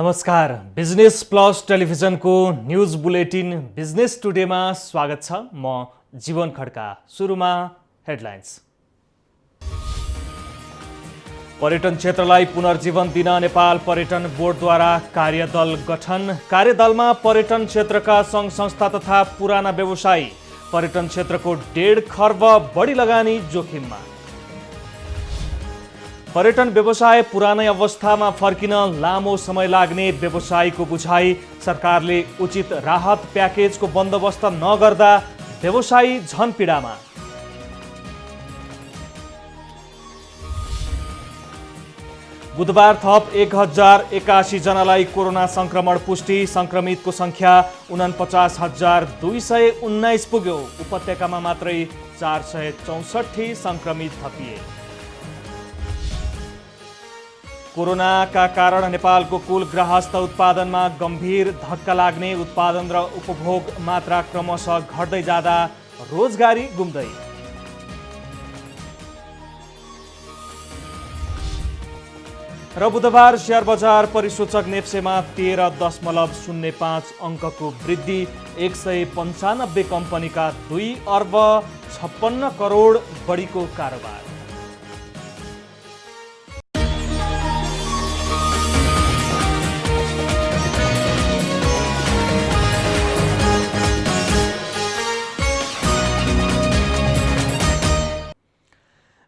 नमस्कार, business plus टेलिभिजनको news bulletin business टुडेमा स्वागत छ। म जीवन खड्का। सुरुमा हेडलाइन्स। पर्यटन क्षेत्रलाई पुनर्जीवन दिन नेपाल पर्यटन बोर्डद्वारा कार्यदल गठन। कार्यदलमा पर्यटन क्षेत्रका सङ्घ संस्था तथा पुराना व्यवसायी। पर्यटन क्षेत्रको 1.5 खर्ब बढी लगानी जोखिममा। पर्यटन व्यवसाय पुरानै अवस्थामा फर्किन लामो समय लाग्ने व्यवसायीको बुझाइ। सरकारले उचित राहत प्याकेजको बन्दोबस्त नगर्दा व्यवसायी झन पीडामा। बुधबार थप 1081 जनालाई कोरोना संक्रमण पुष्टि। संक्रमितको संख्या 49,219 पुग्यो। उपत्यकामा मात्रै 464 संक्रमित थपिए। कोरोनाका कारण नेपालको कुल गृहस्थ उत्पादनमा गम्भीर धक्का लाग्ने। उत्पादन र उपभोग मात्रा क्रमशः घट्दै जाँदा रोजगारी गुम्दै। र बुधबार शेयर बजार परिसूचक नेप्सेमा 13.05 अङ्कको वृद्धि। 195 कम्पनीका 2 अर्ब 56 करोड बढीको कारोबार।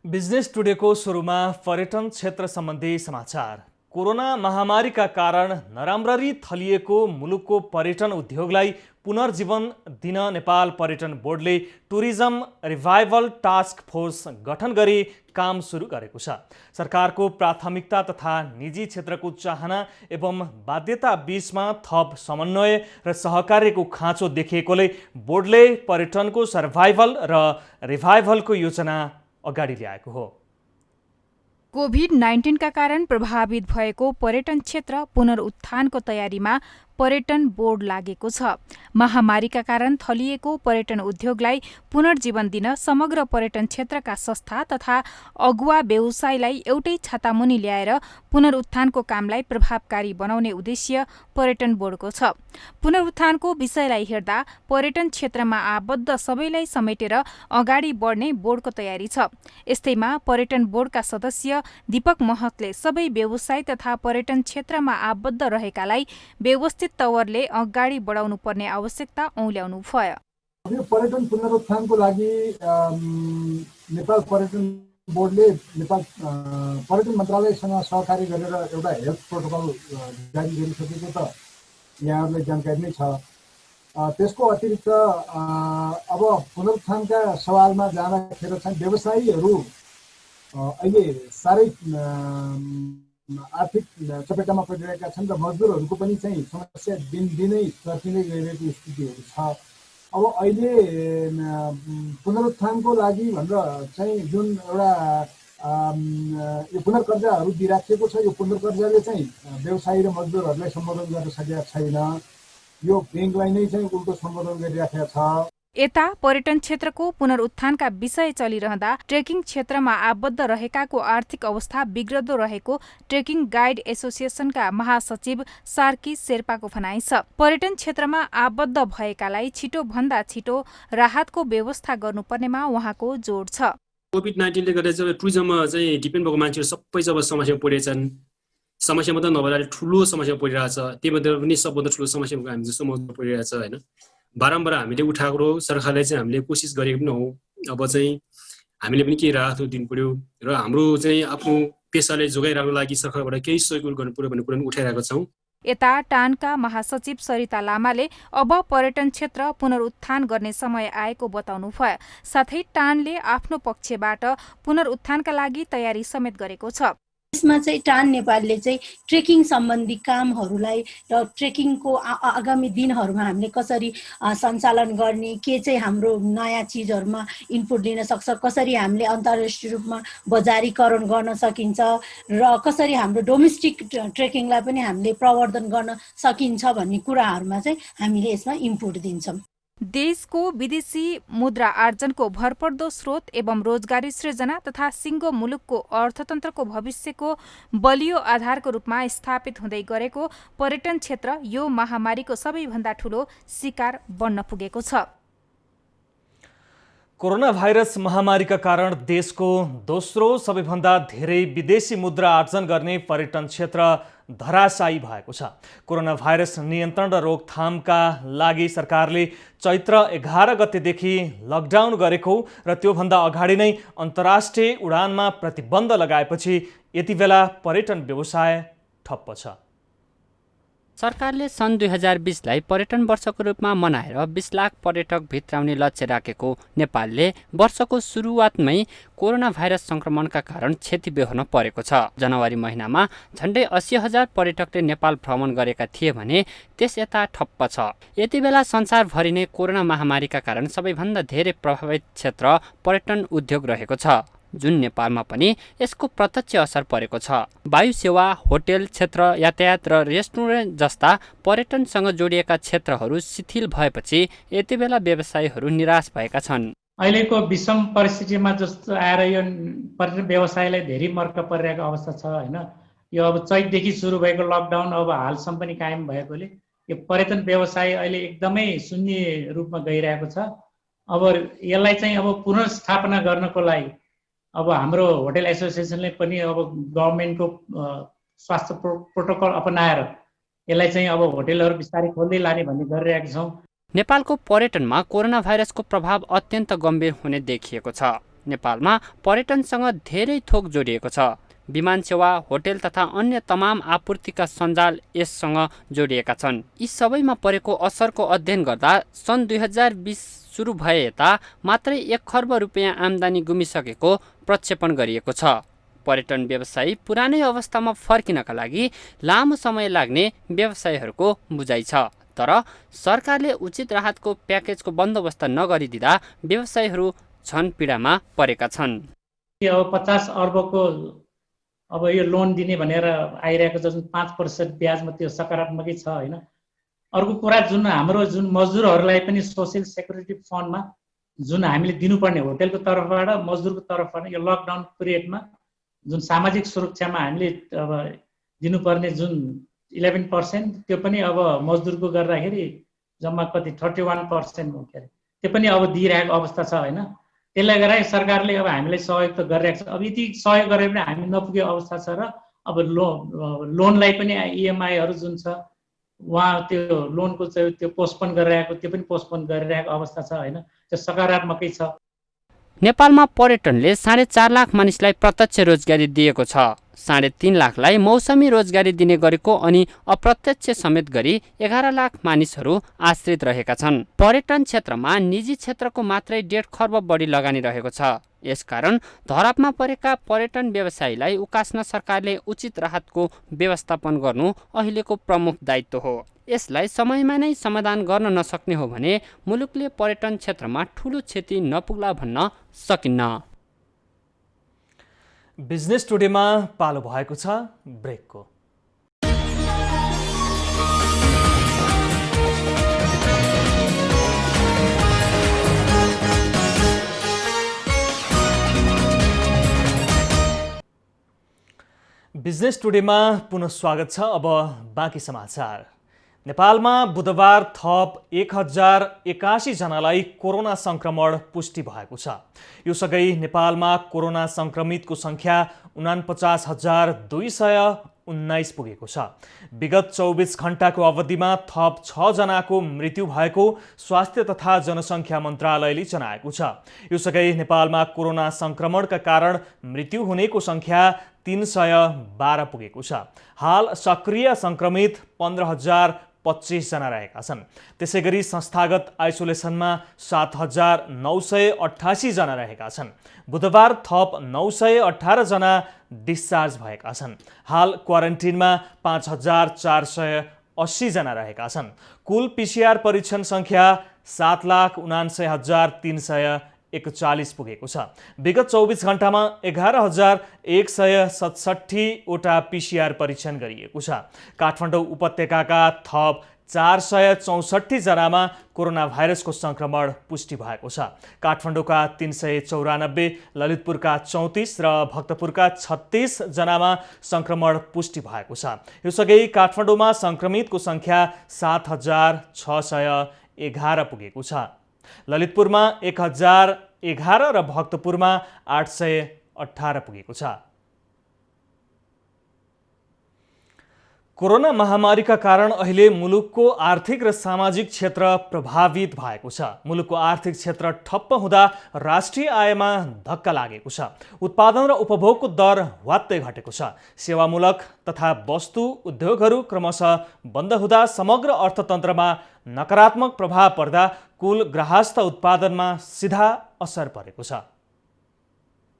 बिजनेस टुडेको सुरुमा पर्यटन क्षेत्र सम्बन्धी समाचार। कोरोना महामारीका कारण नराम्ररी थलिएको मुलुकको पर्यटन उद्योगलाई पुनर्जीवन दिन नेपाल पर्यटन बोर्डले टुरिज्म रिभाइभल टास्क फोर्स गठन गरी काम सुरु गरेको छ। सरकारको प्राथमिकता तथा निजी क्षेत्रको चाहना एवं बाध्यता बीचमा थप समन्वय र सहकार्यको खाँचो देखिएकोले बोर्डले पर्यटनको सर्भाइभल र रिभाइभलको योजना अगाडि ल्याएको हो। कोभिड-19 का कारण प्रभावित भएको पर्यटन क्षेत्र पुनरुत्थानको तयारीमा पर्यटन बोर्ड लागेको छ। महामारीका कारण थलिएको पर्यटन उद्योगलाई पुनर्जीवन दिन समग्र पर्यटन क्षेत्रका संस्था तथा अगुवा व्यवसायीलाई एउटै छातामुनि ल्याएर पुनरुत्थानको कामलाई प्रभावकारी बनाउने उद्देश्य पर्यटन बोर्डको छ। पुनरुत्थानको विषयलाई हेर्दा पर्यटन क्षेत्रमा आबद्ध सबैलाई समेटेर अगाडि बढ्ने बोर्डको तयारी छ। यस्तैमा पर्यटन बोर्डका सदस्य दीपक महतले सबै व्यवसाय तथा पर्यटन क्षेत्रमा आबद्ध रहेकालाई व्यवस्थित तवरले अगाडि बढाउनु पर्ने आवश्यकता औल्याउनु भयो। यो पर्यटन पुनरुत्थानको लागि नेपाल पर्यटन बोर्डले नेपाल पर्यटन मन्त्रालयसँग सहकारी गरेर एउटा हेल्थ प्रोटोकल जारी गरिसकेको त यहाँहरूलाई जानकारी नै छ। त्यसको अतिरिक्त अब पुनरुत्थानका सवालमा जाँदाखेरि चाहिँ व्यवसायीहरू अहिले साह्रै आर्थिक चपेटामा परिरहेका छन् र मजदुरहरूको पनि चाहिँ समस्या दिनदिनै चर्किँदै गइरहेको स्थितिहरू छ। अब अहिले पुनरुत्थानको लागि भनेर चाहिँ जुन एउटा यो पुनर्कर्जाहरू दिइराखिएको छ, यो पुनर्कर्जाले चाहिँ व्यवसायी र मजदुरहरूलाई सम्बोधन गर्न सकेका छैन। यो ब्याङ्कलाई नै चाहिँ उल्टो सम्बोधन गरिराखेको छ। यता पर्यटन क्षेत्रको पुनरुत्थानका विषय चलिरहँदा ट्रेकिङ क्षेत्रमा आबद्ध रहेकाको आर्थिक अवस्था बिग्रदो रहेको ट्रेकिङ गाइड एसोसिएसनका महासचिव सार्की शेर्पाको भनाइ छ। पर्यटन क्षेत्रमा आबद्ध भएकालाई छिटो भन्दा छिटो राहतको व्यवस्था गर्नुपर्नेमा उहाँको जोड छ। कोभिड-19 ले गर्दा चाहिँ टुरिज्ममा चाहिँ डिपेन्ड भएको मान्छेहरू सबै जब समस्यामा परिरहेछन्, समस्या मात्रै नभएर ठुलो समस्या परिरहेछ, त्योमध्ये पनि सबभन्दा ठुलो समस्या हामी जस्तो मौसम परिरहेछ होइन। बारम्बार हामीले उठाएको सरकारलाई चाहिँ हामीले कोसिस गरेको पनि हौ। अब चाहिँ हामीले पनि केही राहत दिनु पर्यो र हाम्रो चाहिँ आफ्नो पेसालाई जोगाइराख्नको लागि सरकारबाट केही सहयोग गर्नु पर्यो भन्ने कुरा पनि उठाइरहेको छौँ। यता टानका महासचिव सरिता लामाले अब पर्यटन क्षेत्र पुनरुत्थान गर्ने समय आएको बताउनु भयो। साथै टानले आफ्नो पक्षबाट पुनरुत्थानका लागि तयारी समेत गरेको छ। यसमा चाहिँ टान नेपालले चाहिँ ट्रेकिङ सम्बन्धी कामहरूलाई र ट्रेकिङको आगामी दिनहरूमा हामीले कसरी सञ्चालन गर्ने, के चाहिँ हाम्रो नयाँ चिजहरूमा इनपुट दिन सक्छ, कसरी हामीले अन्तर्राष्ट्रिय रूपमा बजारीकरण गर्न सकिन्छ र कसरी हाम्रो डोमेस्टिक ट्रेकिङलाई पनि हामीले प्रवर्धन गर्न सकिन्छ भन्ने कुराहरूमा चाहिँ हामीले यसमा इनपुट दिन्छौँ। देशको विदेशी मुद्रा आर्जनको भरपर्दो स्रोत एवं रोजगारी सृजना तथा सिङ्गो मुलुकको अर्थतन्त्रको भविष्यको बलियो आधारको रूपमा स्थापित हुँदै गरेको पर्यटन क्षेत्र यो महामारीको सबैभन्दा ठूलो शिकार बन्न पुगेको छ। कोरोना भाइरस महामारीका कारण देशको दोस्रो सबैभन्दा धेरै विदेशी मुद्रा आर्जन गर्ने पर्यटन क्षेत्र धराशायी भएको छ। कोरोना भाइरस नियन्त्रण र रोकथामका लागि सरकारले चैत्र 11 गतेदेखि लकडाउन गरेको र त्योभन्दा अगाडि नै अन्तर्राष्ट्रिय उडानमा प्रतिबन्ध लगाएपछि यति बेला पर्यटन व्यवसाय ठप्प छ। सरकारले सन् 2020लाई पर्यटन वर्षको रूपमा मनाएर 20 लाख पर्यटक भित्राउने लक्ष्य राखेको नेपालले वर्षको सुरुवातमै कोरोना भाइरस संक्रमणका कारण क्षति बेहोर्न परेको छ। जनवरी महिनामा झण्डै 80,000 पर्यटकले नेपाल भ्रमण गरेका थिए भने त्यस यता ठप्प छ। यति बेला संसारभरि नै कोरोना महामारीका कारण सबैभन्दा धेरै प्रभावित क्षेत्र पर्यटन उद्योग रहेको छ, जुन नेपालमा पनि यसको प्रत्यक्ष असर परेको छ। वायु सेवा, होटेल क्षेत्र, यातायात र रेस्टुरेन्ट जस्ता पर्यटनसँग जोडिएका क्षेत्रहरू शिथिल भएपछि यति बेला व्यवसायीहरू निराश भएका छन्। अहिलेको विषम परिस्थितिमा जस्तो आएर यो पर्यटन व्यवसायलाई धेरै मर्क परिरहेको अवस्था छ हैन। यो अब चैतदेखि सुरु भएको लकडाउन अब हालसम्म पनि कायम भएकोले यो पर्यटन व्यवसाय अहिले एकदमै शून्य रूपमा गइरहेको छ। अब यसलाई चाहिँ अब पुनर्स्थापना गर्नको लागि अब हाम्रो होटल एसोसिएसनले पनि अब गभर्नमेन्टको स्वास्थ्य प्रोटोकल अपनाएर यसलाई चाहिँ अब होटलहरू बिस्तारै खोल्दै लाने भन्ने गरिरहेका छौँ। नेपालको पर्यटनमा कोरोना भाइरसको प्रभाव अत्यन्त गम्भीर हुने देखिएको छ। नेपालमा पर्यटनसँग धेरै थोक जोडिएको छ। विमान सेवा, होटेल तथा अन्य तमाम आपूर्तिका सञ्जाल यससँग जोडिएका छन्। यी सबैमा परेको असरको अध्ययन गर्दा सन् 2020 सुरु भए यता मात्रै 1 खर्ब रुपियाँ आम्दानी गुमिसकेको प्रक्षेपण गरिएको छ। पर्यटन व्यवसायी पुरानै अवस्थामा फर्किनका लागि लामो समय लाग्ने व्यवसायीहरूको बुझाइ छ। तर सरकारले उचित राहतको प्याकेजको बन्दोबस्त नगरिदिँदा व्यवसायीहरू झन पीडामा परेका छन्। अब 50 अर्बको अब यो लोन दिने भनेर आइरहेको जुन 5% ब्याजमा त्यो सकारात्मकै छ हैन। अर्को कुरा जुन हाम्रो जुन मजदुरहरूलाई पनि सोसियल सेक्युरिटी फन्डमा जुन हामीले दिनुपर्ने होटेलको तर्फबाट मजदुरको तर्फबाट यो लकडाउन पिरियडमा जुन सामाजिक सुरक्षामा हामीले अब दिनुपर्ने जुन 11% त्यो पनि अब मजदुरको गर्दाखेरि जम्मा कति 31% हो के त्यो पनि अब दिइरहेको अवस्था छ हैन। त्यसले गर्दा सरकारले अब हामीलाई सहयोग त गरिरहेको छ। अब यति सहयोग गरे पनि हामी नपुगेको अवस्था छ र अब लोनलाई पनि इएमआईहरू जुन छ उहाँ त्यो लोनको चाहिँ त्यो पोस्टपोन गरिरहेको त्यो पनि पोस्टपोन गरिरहेको अवस्था छ हैन। त्यो सकारात्मकै छ। नेपालमा पर्यटनले 4.5 लाख मानिसलाई प्रत्यक्ष रोजगारी दिएको छ। 3.5 लाखलाई मौसमी रोजगारी दिने गरेको अनि अप्रत्यक्ष समेत गरी 11 लाख मानिसहरू आश्रित रहेका छन्। पर्यटन क्षेत्रमा निजी क्षेत्रको मात्रै 1.5 खर्ब बढी लगानी रहेको छ। यसकारण धरापमा परेका पर्यटन व्यवसायीलाई उकास्न सरकारले उचित राहतको व्यवस्थापन गर्नु अहिलेको प्रमुख दायित्व हो। यसलाई समयमा नै समाधान गर्न नसक्ने हो भने मुलुकले पर्यटन क्षेत्रमा ठूलो क्षति नपुग्ला भन्न सकिन्न। बिजनेस टुडेमा पालो भएको छ ब्रेकको। बिजनेस टुडेमा पुनः स्वागत छ। अब बाँकी समाचार। नेपालमा बुधबार थप 1081 जनालाई कोरोना संक्रमण पुष्टि भएको छ। यो सँगै नेपालमा कोरोना संक्रमितको संख्या 49,219 पुगेको छ। विगत 24 घण्टाको अवधिमा थप 6 जनाको मृत्यु भएको स्वास्थ्य तथा जनसङ्ख्या मन्त्रालयले जनाएको छ। यो सँगै नेपालमा कोरोना संक्रमणका कारण मृत्यु हुनेको संख्या 312 पुगेको छ। हाल सक्रिय संक्रमित 15,025 जना रहेका छन्। त्यसैगरी संस्थागत आइसोलेसनमा 7,988 जना रहेका छन्। बुधबार थप 918 जना डिस्चार्ज भएका छन्। हाल क्वारेन्टिनमा 5,480 जना रहेका छन्। कुल पीसीआर परीक्षण संख्या 7,79,341 पुगेको छ। विगत 24 घण्टामा 11,167 वटा पीसीआर परीक्षण गरिएको छ। काठमाडौँ उपत्यकाका थप 464 जनामा कोरोना भाइरसको संक्रमण पुष्टि भएको छ। काठमाडौँका 394, ललितपुरका 34 र भक्तपुरका 36 जनामा संक्रमण पुष्टि भएको छ। यसअघि काठमाडौँमा संक्रमितको संख्या 7611 पुगेको छ। ललितपुरमा 1011 र भक्तपुरमा 818 पुगेको छ। कोरोना महामारीका कारण अहिले मुलुकको आर्थिक र सामाजिक क्षेत्र प्रभावित भएको छ। मुलुकको आर्थिक क्षेत्र ठप्प हुँदा राष्ट्रिय आयमा धक्का लागेको छ। उत्पादन र उपभोगको दर ह्वात्तै घटेको छ। सेवामूलक तथा वस्तु उद्योगहरू क्रमशः बन्द हुँदा समग्र अर्थतन्त्रमा नकारात्मक प्रभाव पर्दा कुल गृहस्थ उत्पादनमा सिधा असर परेको छ।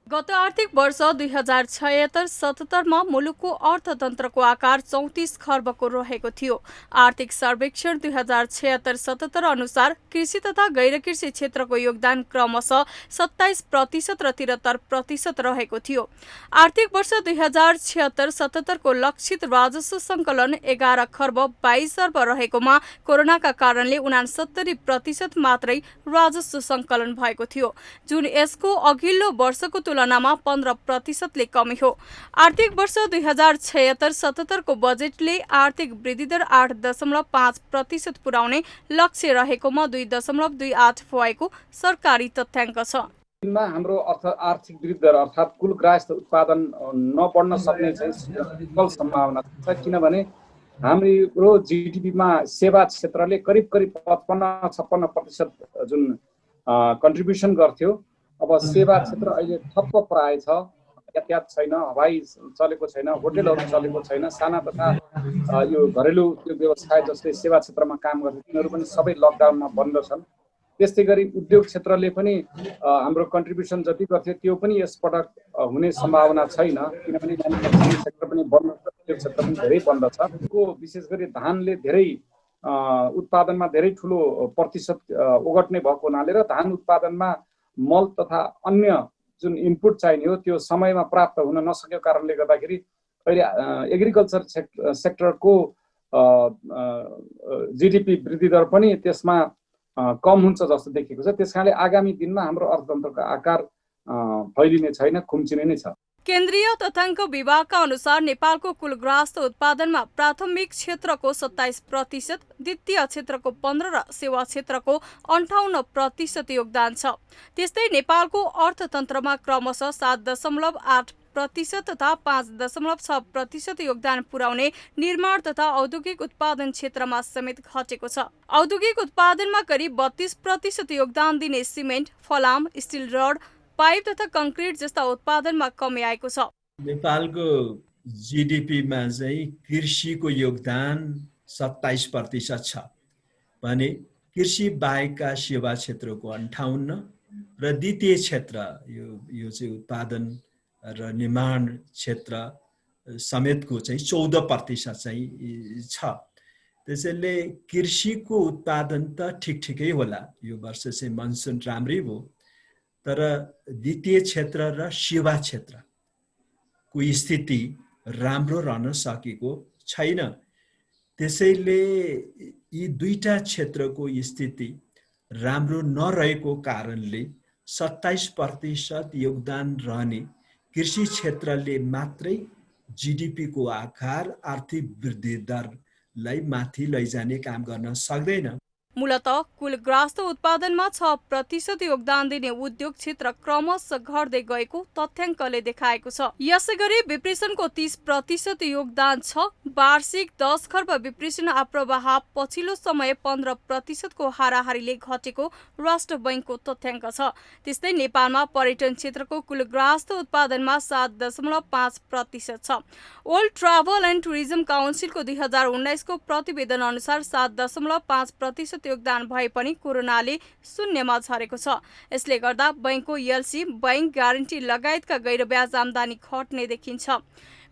गत आर्थिक वर्ष 2076-77मा मुलुकको अर्थतन्त्रको आकार 34 खर्बको रहेको थियो। आर्थिक सर्वेक्षण 2076-77 अनुसार कृषि तथा गैर कृषि क्षेत्रको योगदान क्रमशः 27% र 73% रहेको थियो। आर्थिक वर्ष 2076-77 को लक्षित राजस्व सङ्कलन 11 खर्ब 22 अर्ब रहेकोमा कोरोनाका कारणले 69% मात्रै राजस्व सङ्कलन भएको थियो, जुन यसको अघिल्लो वर्षको तुलनामा 15%ले कमी हो। आर्थिक वर्ष 2076-77 को बजेटले आर्थिक वृद्धि दर 8.5% पुर्याउने लक्ष्य रहेकोमा 2.28 भएको सरकारी तथ्याङ्क छ। हाम्रो आर्थिक वृद्धि दर अर्थात् कुल गृहस्थ उत्पादन नबढ्न सक्ने चाहिँ सम्भावना छ, किनभने हाम्रो जीडीपीमा सेवा क्षेत्रले करिब 55-56% जुन कन्ट्रिब्युसन गर्थ्यो। अब सेवा क्षेत्र अहिले ठप्प प्राय छ। यातायात छैन, हवाई चलेको छैन, होटेलहरू चलेको छैन। साना तथा यो घरेलु व्यवसाय जसले सेवा क्षेत्रमा काम गर्छ तिनीहरू पनि सबै लकडाउनमा बन्द छन्। त्यस्तै गरी उद्योग क्षेत्रले पनि हाम्रो कन्ट्रिब्युसन जति गर्थ्यो त्यो पनि यसपटक हुने सम्भावना छैन, किनभने म्यानुफ्याक्चरिङ सेक्टर पनि बन्द छ, उद्योग क्षेत्र पनि धेरै बन्द छ। विशेष गरी धानले धेरै उत्पादनमा धेरै ठुलो प्रतिशत ओगट्ने भएको हुनाले र धान उत्पादनमा मल तथा अन्य जुन इनपुट चाहिने हो त्यो समयमा प्राप्त हुन नसकेको कारणले गर्दाखेरि अहिले एग्रिकल्चर सेक्टरको जीडीपी वृद्धि दर पनि त्यसमा कम हुन्छ जस्तो देखिएको छ। त्यसकारणले आगामी दिनमा हाम्रो अर्थतन्त्रको आकार फैलिने छैन, खुम्चिने नै छ। केन्द्रीय तथ्याङ्क विभागका अनुसार नेपालको कुल गृहस्थ उत्पादनमा प्राथमिक क्षेत्रको 27%, द्वितीय क्षेत्रको 15% र सेवा क्षेत्रको 58% योगदान छ। त्यस्तै नेपालको अर्थतन्त्रमा क्रमशः 7.8% तथा 5.6% योगदान पुर्याउने निर्माण तथा औद्योगिक उत्पादन क्षेत्रमा समेत घटेको छ। औद्योगिक उत्पादनमा करिब 32% योगदान दिने सिमेन्ट, फलाम, स्टिल रड, पाइप तथा कंक्रिट जस्ता उत्पादनमा कमी आएको छ। नेपालको जीडीपीमा चाहिँ कृषिको योगदान 27% छ भने कृषि बाहेकका सेवा क्षेत्रको 58% र द्वितीय क्षेत्र यो चाहिँ उत्पादन र निर्माण क्षेत्र समेतको चाहिँ 14% चाहिँ छ। त्यसैले कृषिको उत्पादन त ठिकै होला, यो वर्ष चाहिँ मनसुन राम्रै भयो, तर द्वितीय क्षेत्र र सेवा क्षेत्रको स्थिति राम्रो रहन सकेको छैन। त्यसैले यी दुईटा क्षेत्रको स्थिति राम्रो नरहेको कारणले 27% योगदान रहने कृषि क्षेत्रले मात्रै जीडीपीको आकार, आर्थिक वृद्धि दरलाई माथि लैजाने काम गर्न सक्दैन। मूलतः कुल गृहस्थ उत्पादनमा 6% योगदान दिने उद्योग क्षेत्र क्रमशः घट्दै गएको तथ्याङ्कले देखाएको छ। यसैगरी विप्रेषणको 30% योगदान छ। वार्षिक 10 खर्ब विप्रेषण आप्रवाह पछिल्लो समय 15% को हाराहारीले घटेको राष्ट्र बैंकको तथ्याङ्क छ। त्यस्तै नेपालमा पर्यटन क्षेत्रको कुल गृहस्थ उत्पादनमा 7.5% छ। वर्ल्ड ट्राभल एन्ड टुरिज्म काउन्सिलको 2019 को प्रतिवेदन अनुसार 7.5% योगदान भए पनि कोरोनाले शून्यमा झरेको छ। यसले गर्दा बैंकको एलसी, बैंक ग्यारेन्टी लगायतका गैर ब्याज आम्दानी घट्ने देखिन्छ।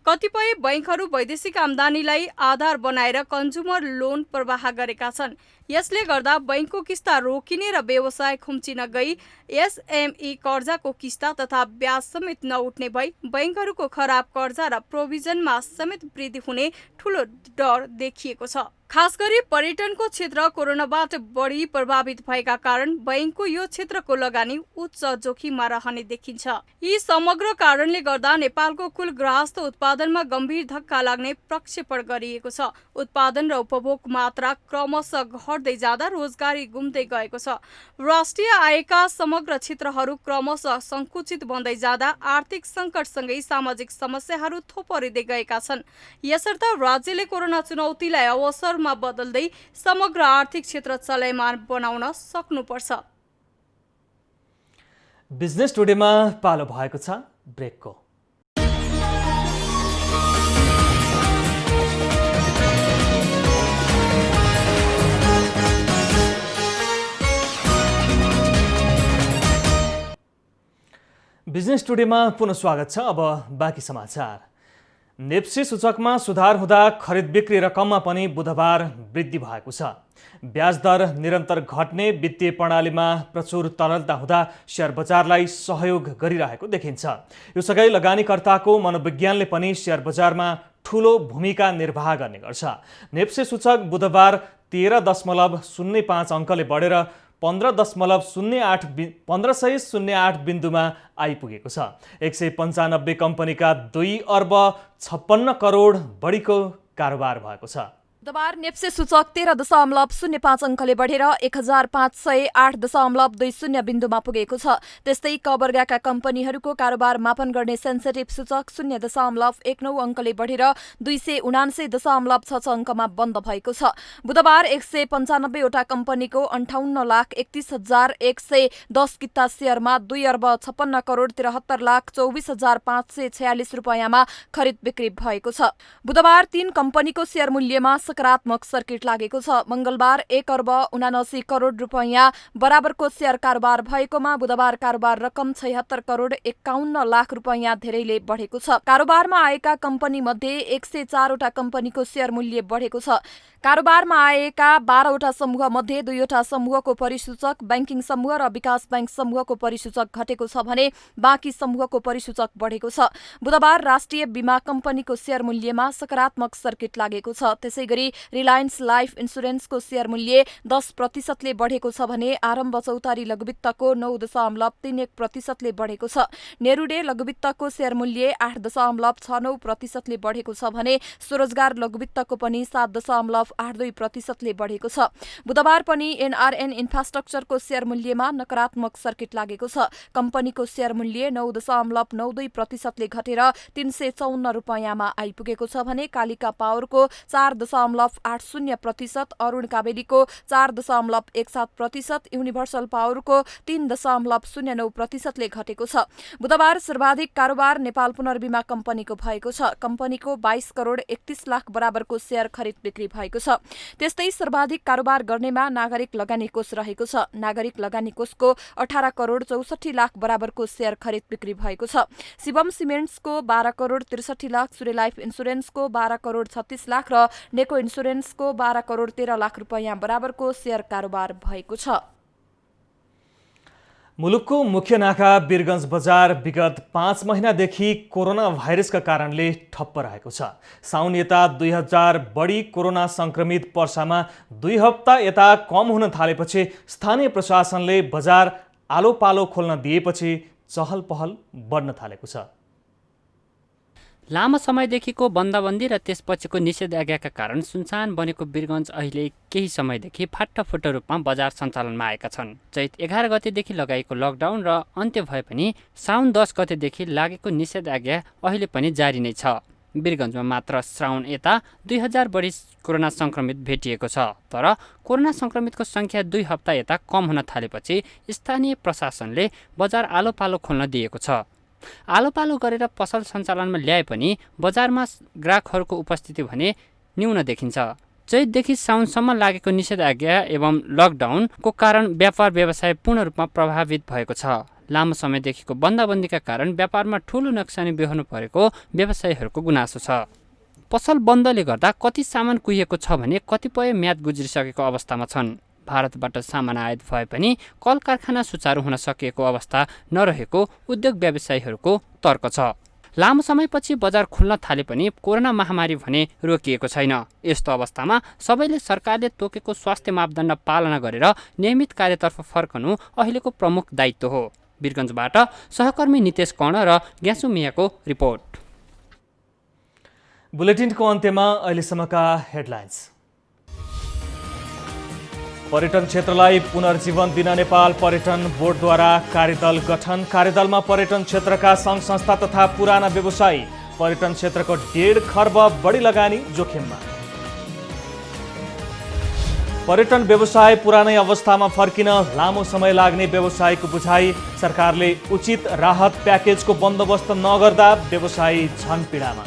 कतिपय बैंकहरू वैदेशिक आम्दानीलाई आधार बनाएर कन्ज्युमर लोन प्रवाह गरेका छन्। यसले गर्दा बैंकको किस्ता रोकिने र व्यवसाय खुम्चिन गई एसएमई कर्जाको किस्ता तथा ब्याज समेत नउठ्ने भई बैंकहरूको खराब कर्जा र प्रोभिजनमा समेत वृद्धि हुने ठूलो डर देखिएको छ। खास गरी पर्यटनको क्षेत्र कोरोनाबाट बढी प्रभावित भएका कारण बैंकको यो क्षेत्रको लगानी उच्च जोखिममा रहने देखिन्छ। यी समग्र कारणले गर्दा नेपालको कुल गृहस्थ उत्पादनमा गम्भीर धक्का लाग्ने प्रक्षेपण गरिएको छ। उत्पादन र उपभोग मात्रा क्रमशः घट्दै जाँदा रोजगारी गुम्दै गएको छ। राष्ट्रिय आयका समग्र क्षेत्रहरू क्रमशः संकुचित बन्दै जाँदा आर्थिक सङ्कटसँगै सामाजिक समस्याहरू थोपरिँदै गएका छन्। यसर्थ राज्यले कोरोना चुनौतीलाई अवसर बदल्दै समग्र आर्थिक क्षेत्र चलायमान बनाउन सक्नुपर्छ। बिजनेस टुडेमा पालो भएको छ ब्रेकको। बिजनेस टुडेमा पुनः स्वागत छ। अब बाँकी समाचार। नेप्सी सूचकमा सुधार हुँदा खरिद बिक्री रकममा पनि बुधबार वृद्धि भएको छ। ब्याज दर निरन्तर घट्ने वित्तीय प्रणालीमा प्रचुर तरलता हुँदा शेयर बजारलाई सहयोग गरिरहेको देखिन्छ। यो सँगै लगानीकर्ताको मनोविज्ञानले पनि शेयर बजारमा ठूलो भूमिका निर्वाह गर्ने गर्छ। नेप्सी सूचक बुधबार 13.05 अङ्कले बढेर 15.08 बिन्दुमा आइपुगेको छ। 195 कम्पनीका 2 अर्ब 56 करोड बढीको कारोबार भएको छ। बुधबार नेप्से सूचक 13.05 अङ्कले बढेर 1508.20 बिन्दुमा पुगेको छ। त्यस्तै क वर्गका कम्पनीहरूको कारोबार मापन गर्ने सेन्सेटिभ सूचक 0.19 अङ्कले बढेर 279.66 अङ्कमा बन्द भएको छ। बुधबार 195 वटा कम्पनीको 58,31,110 किता शेयरमा 2 अर्ब 56 करोड 73,24,546 रुपैयाँमा खरिद बिक्री भएको छ। बुधबार 3 कम्पनीको शेयर मूल्यमा सकारात्मक सर्किट लागेको छ। मंगलबार 1 अर्ब 79 करोड रुपैयाँ बराबरको शेयर कारोबार भएकोमा बुधबार कारोबार रकम 76 करोड 51 लाख रुपैयाँ धेरैले बढेको छ। कारोबारमा आएका कम्पनी मध्ये 104 वटा कम्पनीको शेयर मूल्य बढेको छ। कारोबारमा आएका 12 वटा समूह मध्ये 2 वटा समूहको परिसूचक बैंकिङ समूह र विकास बैंक समूहको परिसूचक घटेको छ भने बाँकी समूहको परिसूचक बढेको छ। बुधबार राष्ट्रिय बीमा कम्पनीको शेयर मूल्यमा सकारात्मक सर्किट लागेको छ। त्यसैगरी रिलायन्स लाइफ इन्स्योरेन्सको शेयर मूल्य 10% बढेको छ भने आरम्भ चौतारी लघुवित्तको 9.31% बढेको छ। नेरुडे लघुवित्तको शेयर मूल्य 8.69% बढेको छ भने स्वरोजगार लघुवित्तको पनि 7.82% बढेको छ। बुधबार पनि एनआरएन इन्फ्रास्ट्रक्चरको शेयर मूल्यमा नकारात्मक सर्किट लागेको छ। कम्पनीको शेयर मूल्य 9.92% घटेर 354 रुपैयाँमा आइपुगेको छ भने कालिका पावरको 4.80%, अरुण काबेलीको 4.17%, युनिभर्सल पावरको 3.09% घटेको छ। बुधबार सर्वाधिक कारोबार नेपाल पुनर्बीमा कम्पनीको भएको छ। कम्पनीको 22 करोड 31 लाख बराबरको शेयर खरिद बिक्री भएको छ। त्यस्तै सर्वाधिक कारोबार गर्नेमा नागरिक लगानी कोष रहेको छ। नागरिक लगानी कोषको 18 करोड 64 लाख बराबरको शेयर खरिद बिक्री भएको छ। शिवम सिमेन्ट्सको 12 करोड 63 लाख, सूर्य लाइफ इन्स्योरेन्सको 12 करोड 36 लाख र नेको इन्स्योरेन्सको 12 करोड 13 लाख रुपैयाँ बराबरको शेयर कारोबार भएको छ। मुलुकको मुख्य नाका वीरगञ्ज बजार विगत 5 महिनादेखि कोरोना भाइरसका कारणले ठप्प रहेको छ। साउन यता 2000 बढी कोरोना संक्रमित पर्सामा 2 हप्ता यता कम हुन थालेपछि स्थानीय प्रशासनले बजार आलो पालो खोल्न दिएपछि चहल पहल बढ्न थालेको छ। लामो समयदेखिको बन्दाबन्दी र त्यसपछिको निषेधाज्ञाका कारण सुनसान बनेको वीरगञ्ज अहिले केही समयदेखि फाटाफुट्टा रूपमा बजार सञ्चालनमा आएका छन्। चैत 11 गतेदेखि लगाइएको लकडाउन र अन्त्य भए पनि साउन 10 गतेदेखि लागेको निषेधाज्ञा अहिले पनि जारी नै छ। वीरगञ्जमा मात्र श्रावण यता 2000 बढी कोरोना संक्रमित भेटिएको छ। तर कोरोना संक्रमितको संख्या 2 हप्ता यता कम हुन थालेपछि स्थानीय प्रशासनले बजार आलो पालो खोल्न दिएको छ। आलो पालो गरेर पसल सञ्चालनमा ल्याए पनि बजारमा ग्राहकहरूको उपस्थिति भने न्यून देखिन्छ। चैतदेखि साउनसम्म लागेको निषेधाज्ञा एवं लकडाउनको कारण व्यापार व्यवसाय पूर्ण रूपमा प्रभावित भएको छ। लामो समयदेखिको बन्दाबन्दीका कारण व्यापारमा ठूलो नोक्सानी बेहोर्नु परेको व्यवसायीहरूको गुनासो छ। पसल बन्दले गर्दा कति सामान कुहिएको छ भने कतिपय म्याद गुज्रिसकेको अवस्थामा छन्। भारतबाट सामान आयात भए पनि कल कारखाना सुचारू हुन सकिएको अवस्था नरहेको उद्योग व्यवसायीहरूको तर्क छ। लामो समयपछि बजार खुल्न थाले पनि कोरोना महामारी भने रोकिएको छैन। यस्तो अवस्थामा सबैले सरकारले तोकेको स्वास्थ्य मापदण्ड पालना गरेर नियमित कार्यतर्फ फर्कनु अहिलेको प्रमुख दायित्व हो। वीरगञ्जबाट सहकर्मी नितेश कर्ण र ग्यासु मियाको रिपोर्ट। बुलेटिनको अन्त्यमा अहिलेसम्मका हेडलाइन्स। पर्यटन क्षेत्रलाई पुनर्जीवन दिन नेपाल पर्यटन बोर्डद्वारा कार्यदल गठन। कार्यदलमा पर्यटन क्षेत्रका सङ्घ संस्था तथा पुराना व्यवसायी। पर्यटन क्षेत्रको 1.5 खर्ब बढी लगानी जोखिममा। पर्यटन व्यवसाय पुरानै अवस्थामा फर्किन लामो समय लाग्ने व्यवसायीको बुझाइ। सरकारले उचित राहत प्याकेजको बन्दोबस्त नगर्दा व्यवसायी झन पीडामा।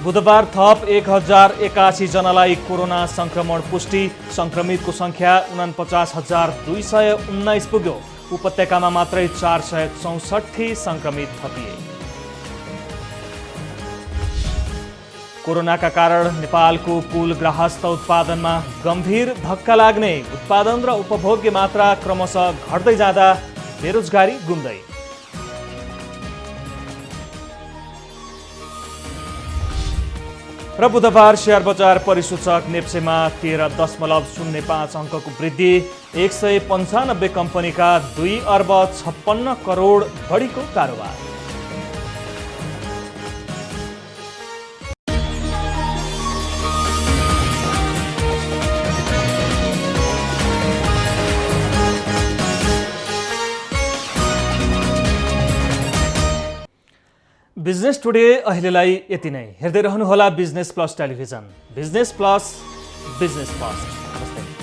बुधबार थप 1081 जनालाई कोरोना संक्रमण पुष्टि। संक्रमितको संख्या 49,219 पुग्यो। उपत्यकामा मात्रै 464 संक्रमित थपिए। कोरोनाका कारण नेपालको कुल गृहस्थ उत्पादनमा गम्भीर धक्का लाग्ने। उत्पादन र उपभोग्य मात्रा क्रमशः घट्दै जाँदा बेरोजगारी गुम्दै। र बुधबार शेयर बजार परिसूचक नेप्सेमा 13.05 अङ्कको वृद्धि। 195 कम्पनीका 2 अर्ब 56 करोड बढीको कारोबार। बिजनेस टुडे अहिलेलाई यति नै। हेर्दै रहनुहोला business plus television. Business plus, business first. नमस्ते।